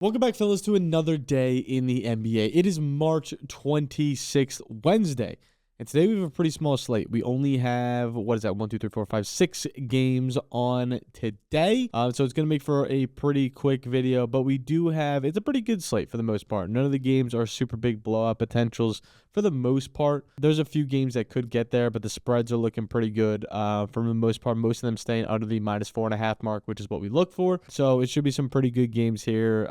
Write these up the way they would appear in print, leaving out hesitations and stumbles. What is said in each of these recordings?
Welcome back, fellas, to another day in the NBA. It is March 26th, Wednesday, and today we have a pretty small slate. We only have, 6 games on today. So it's going to make for a pretty quick video, but we do have, it's a pretty good slate for the most part. None of the games are super big blowout potentials for the most part. There's a few games that could get there, but the spreads are looking pretty good for the most part. Most of them staying under the -4.5 mark, which is what we look for. So it should be some pretty good games here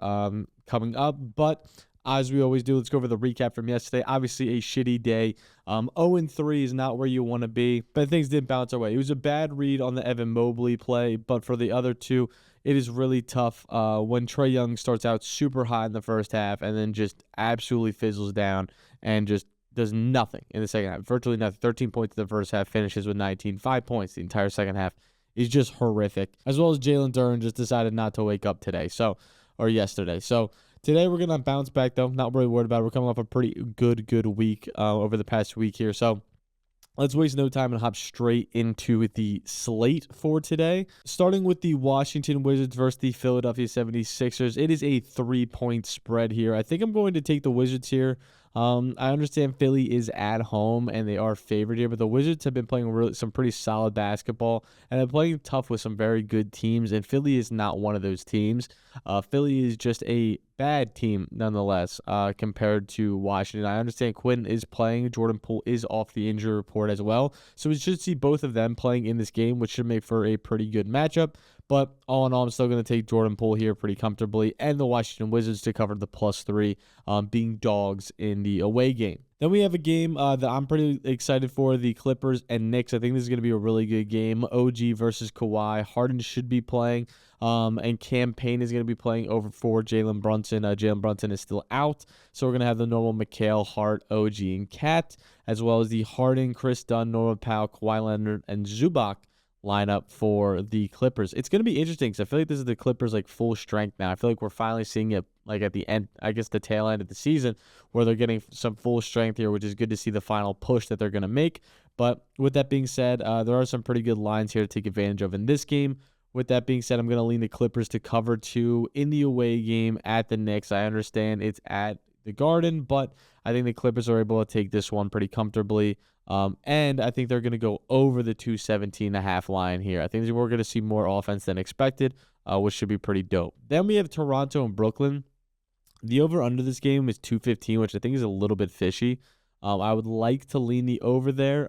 coming up. But as we always do, let's go over the recap from yesterday. Obviously, a shitty day. 0-3 is not where you want to be, but things didn't bounce our way. It was a bad read on the Evan Mobley play, but for the other two, it is really tough when Trae Young starts out super high in the first half and then just absolutely fizzles down and just does nothing in the second half. Virtually nothing. 13 points in the first half, finishes with 19. 5 points the entire second half is just horrific. As well as Jalen Duren just decided not to wake up today, or yesterday. So today we're going to bounce back, though. Not really worried about it. We're coming off a pretty good week over the past week here. So let's waste no time and hop straight into the slate for today. Starting with the Washington Wizards versus the Philadelphia 76ers. It is a 3-point spread here. I think I'm going to take the Wizards here. I understand Philly is at home and they are favored here, but the Wizards have been playing some pretty solid basketball and they're playing tough with some very good teams, and Philly is not one of those teams. Philly is just a bad team nonetheless compared to Washington. I understand Quinn is playing. Jordan Poole is off the injury report as well. So we should see both of them playing in this game, which should make for a pretty good matchup. But all in all, I'm still going to take Jordan Poole here pretty comfortably and the Washington Wizards to cover the +3, being dogs in the away game. Then we have a game that I'm pretty excited for, the Clippers and Knicks. I think this is going to be a really good game. OG versus Kawhi. Harden should be playing, and Cam Payne is going to be playing over for Jalen Brunson. Jalen Brunson is still out, so we're going to have the normal Mikal, Hart, OG, and Cat, as well as the Harden, Chris Dunn, Norman Powell, Kawhi Leonard, and Zubac lineup for the Clippers. It's going to be interesting because I feel like this is the Clippers like full strength now. I feel like we're finally seeing it like at the end, I guess the tail end of the season, where they're getting some full strength here, which is good to see the final push that they're going to make. But with that being said, there are some pretty good lines here to take advantage of in this game. With that being said, I'm going to lean the Clippers to cover 2 in the away game at the Knicks. I understand it's at the Garden, but I think the Clippers are able to take this one pretty comfortably. And I think they're going to go over the 217.5 line here. I think we're going to see more offense than expected, which should be pretty dope. Then we have Toronto and Brooklyn. The over-under this game is 215, which I think is a little bit fishy. I would like to lean the over there,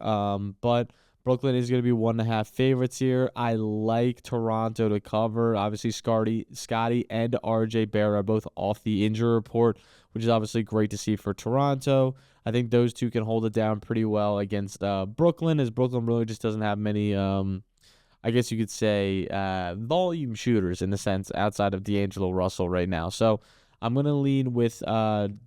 but Brooklyn is going to be 1.5 favorites here. I like Toronto to cover. Obviously, Scotty and RJ Barrett are both off the injury report, which is obviously great to see for Toronto. I think those two can hold it down pretty well against Brooklyn, as Brooklyn really just doesn't have many, I guess you could say, volume shooters in the sense outside of D'Angelo Russell right now. So I'm going to lean with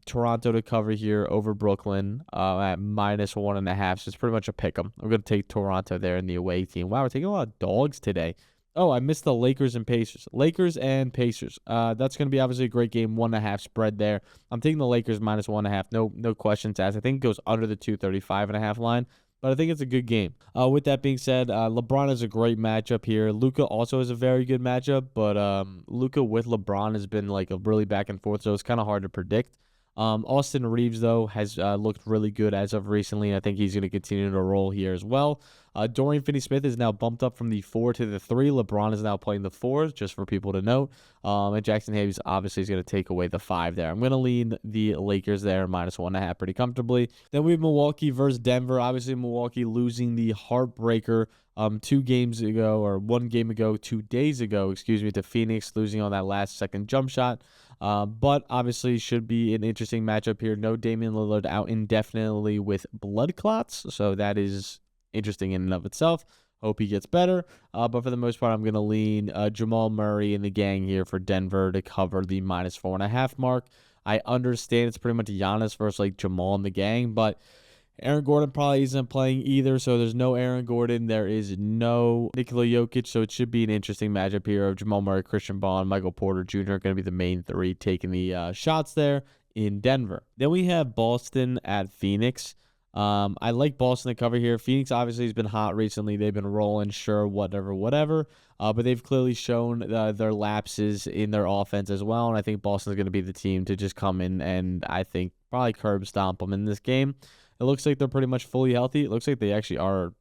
Toronto to cover here over Brooklyn at -1.5. So it's pretty much a pick 'em. I'm going to take Toronto there in the away team. Wow, we're taking a lot of dogs today. Oh, I missed the Lakers and Pacers. Lakers and Pacers. That's going to be obviously a great game. 1.5 spread there. I'm taking the Lakers -1.5. No questions asked. I think it goes under the 235.5 line, but I think it's a good game. With that being said, LeBron is a great matchup here. Luka also is a very good matchup, but Luka with LeBron has been like a really back and forth, so it's kind of hard to predict. Austin Reeves, though, has looked really good as of recently, and I think he's going to continue to roll here as well. Dorian Finney-Smith is now bumped up from the 4 to the 3. LeBron is now playing the 4, just for people to note. And Jackson Hayes obviously is going to take away the 5 there. I'm going to lean the Lakers there, -1.5 pretty comfortably. Then we have Milwaukee versus Denver. Obviously, Milwaukee losing the heartbreaker 2 games ago, or 1 game ago, 2 days ago, to Phoenix, losing on that last-second jump shot. But obviously should be an interesting matchup here. No Damian Lillard out indefinitely with blood clots, so that is interesting in and of itself. Hope he gets better. But for the most part, I'm going to lean Jamal Murray and the gang here for Denver to cover the -4.5 mark. I understand it's pretty much Giannis versus like Jamal and the gang, but Aaron Gordon probably isn't playing either, so there's no Aaron Gordon. There is no Nikola Jokic, so it should be an interesting matchup here of Jamal Murray, Christian Bond, Michael Porter Jr. are going to be the main 3 taking the shots there in Denver. Then we have Boston at Phoenix. I like Boston to cover here. Phoenix obviously has been hot recently. They've been rolling, sure, whatever. But they've clearly shown their lapses in their offense as well. And I think Boston's going to be the team to just come in and I think probably curb stomp them in this game. It looks like they're pretty much fully healthy. It looks like they actually are.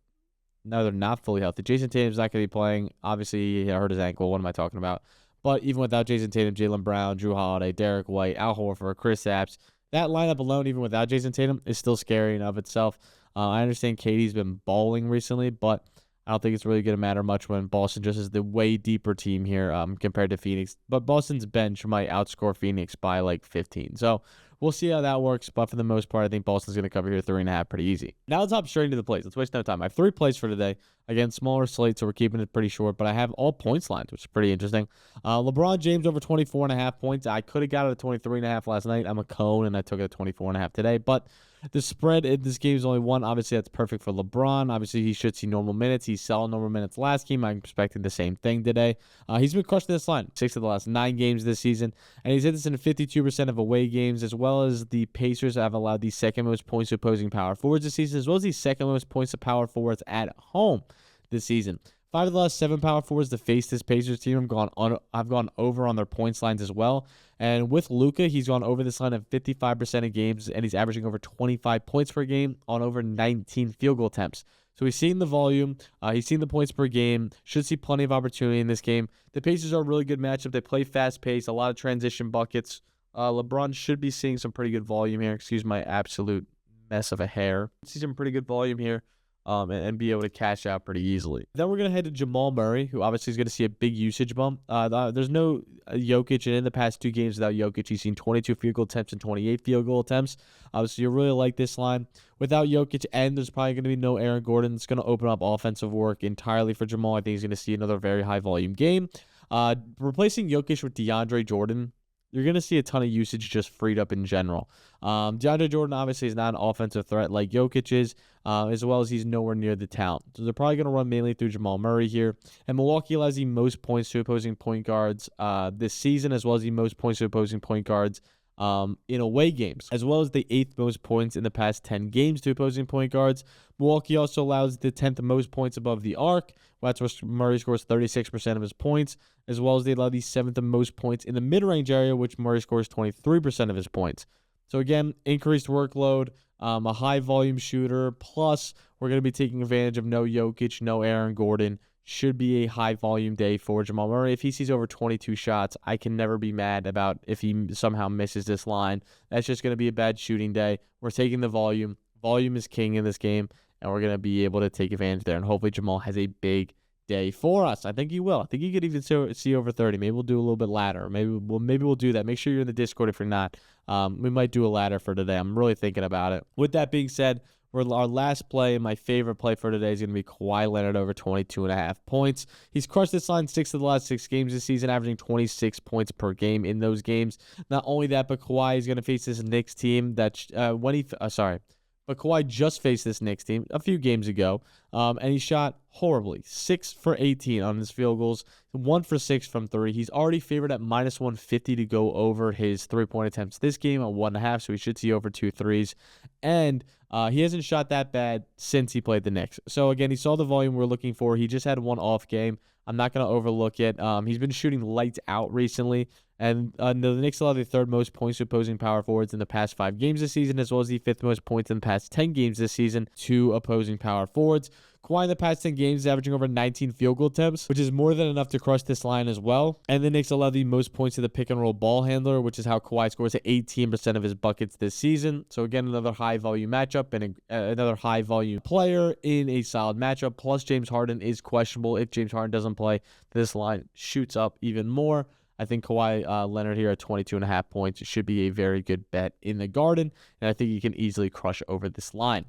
No, they're not fully healthy. Jason Tatum's not going to be playing. Obviously, he hurt his ankle. What am I talking about? But even without Jason Tatum, Jaylen Brown, Drew Holiday, Derek White, Al Horford, Chris Apps, that lineup alone, even without Jason Tatum, is still scary in of itself. I understand KD's been balling recently, but I don't think it's really going to matter much when Boston just is the way deeper team here compared to Phoenix. But Boston's bench might outscore Phoenix by like 15. So we'll see how that works. But for the most part, I think Boston's going to cover here 3.5 pretty easy. Now let's hop straight into the plays. Let's waste no time. I have 3 plays for today. Again, smaller slate, so we're keeping it pretty short. But I have all points lines, which is pretty interesting. LeBron James over 24.5 points. I could have got it at 23.5 last night. I'm a cone, and I took it at 24.5 today. But the spread in this game is only 1. Obviously, that's perfect for LeBron. Obviously, he should see normal minutes. He saw normal minutes last game. I'm expecting the same thing today. He's been crushing this line 6 of the last 9 games this season, and he's hit this in 52% of away games, as well as the Pacers have allowed the second most points to opposing power forwards this season, as well as the second most points to power forwards at home this season. 5 of the last 7 power forwards to face this Pacers team I've gone over on their points lines as well. And with Luka, he's gone over this line at 55% of games, and he's averaging over 25 points per game on over 19 field goal attempts. So he's seen the volume. He's seen the points per game. Should see plenty of opportunity in this game. The Pacers are a really good matchup. They play fast pace, a lot of transition buckets. LeBron should be seeing some pretty good volume here. Excuse my absolute mess of a hair. See some pretty good volume here. And be able to cash out pretty easily. Then we're going to head to Jamal Murray, who obviously is going to see a big usage bump. There's no Jokic, and in the past 2 games without Jokic, he's seen 22 field goal attempts and 28 field goal attempts. So you really like this line. Without Jokic, and there's probably going to be no Aaron Gordon. It's going to open up offensive work entirely for Jamal. I think he's going to see another very high volume game. Replacing Jokic with DeAndre Jordan, you're going to see a ton of usage just freed up in general. DeAndre Jordan obviously is not an offensive threat like Jokic is, as well as he's nowhere near the talent. So they're probably going to run mainly through Jamal Murray here. And Milwaukee allows the most points to opposing point guards this season, as well as the most points to opposing point guards in away games, as well as the 8th most points in the past 10 games to opposing point guards. Milwaukee also allows the 10th most points above the arc. That's where Murray scores 36% of his points, as well as they allow the 7th most points in the mid-range area, which Murray scores 23% of his points. So again, increased workload, a high-volume shooter, plus we're going to be taking advantage of no Jokic, no Aaron Gordon. Should be a high-volume day for Jamal Murray. If he sees over 22 shots, I can never be mad about if he somehow misses this line. That's just going to be a bad shooting day. We're taking the volume. Volume is king in this game, and we're going to be able to take advantage there. And hopefully Jamal has a big day for us. I think he will. I think he could even see over 30. Maybe we'll do a little bit ladder. Maybe we'll do that. Make sure you're in the Discord if you're not. We might do a ladder for today. I'm really thinking about it. With that being said, our last play, my favorite play for today, is going to be Kawhi Leonard over 22.5 points. He's crushed this line 6 of the last 6 games this season, averaging 26 points per game in those games. Not only that, but Kawhi is going to face this Knicks team that But Kawhi just faced this Knicks team a few games ago, and he shot horribly. 6 for 18 on his field goals, 1 for 6 from 3. He's already favored at minus 150 to go over his 3-point attempts this game at 1.5, so he should see over 2 threes. And he hasn't shot that bad since he played the Knicks. So again, he saw the volume we're looking for. He just had one off game. I'm not going to overlook it. He's been shooting lights out recently. And the Knicks allow the 3rd most points to opposing power forwards in the past 5 games this season, as well as the 5th most points in the past 10 games this season to opposing power forwards. Kawhi in the past 10 games is averaging over 19 field goal attempts, which is more than enough to crush this line as well. And the Knicks allow the most points to the pick-and-roll ball handler, which is how Kawhi scores at 18% of his buckets this season. So again, another high-volume matchup and another high-volume player in a solid matchup. Plus, James Harden is questionable. If James Harden doesn't play, this line shoots up even more. I think Kawhi Leonard here at 22.5 points should be a very good bet in the Garden, and I think he can easily crush over this line.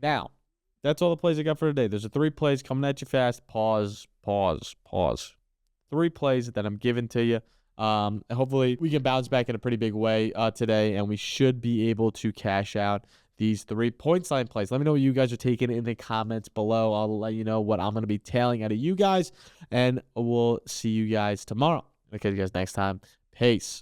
Now, that's all the plays I got for today. There's 3 plays coming at you fast. Pause. 3 plays that I'm giving to you. Hopefully, we can bounce back in a pretty big way today, and we should be able to cash out these 3 points line plays. Let me know what you guys are taking in the comments below. I'll let you know what I'm going to be tailing out of you guys, and we'll see you guys tomorrow. Okay, you guys next time. Peace.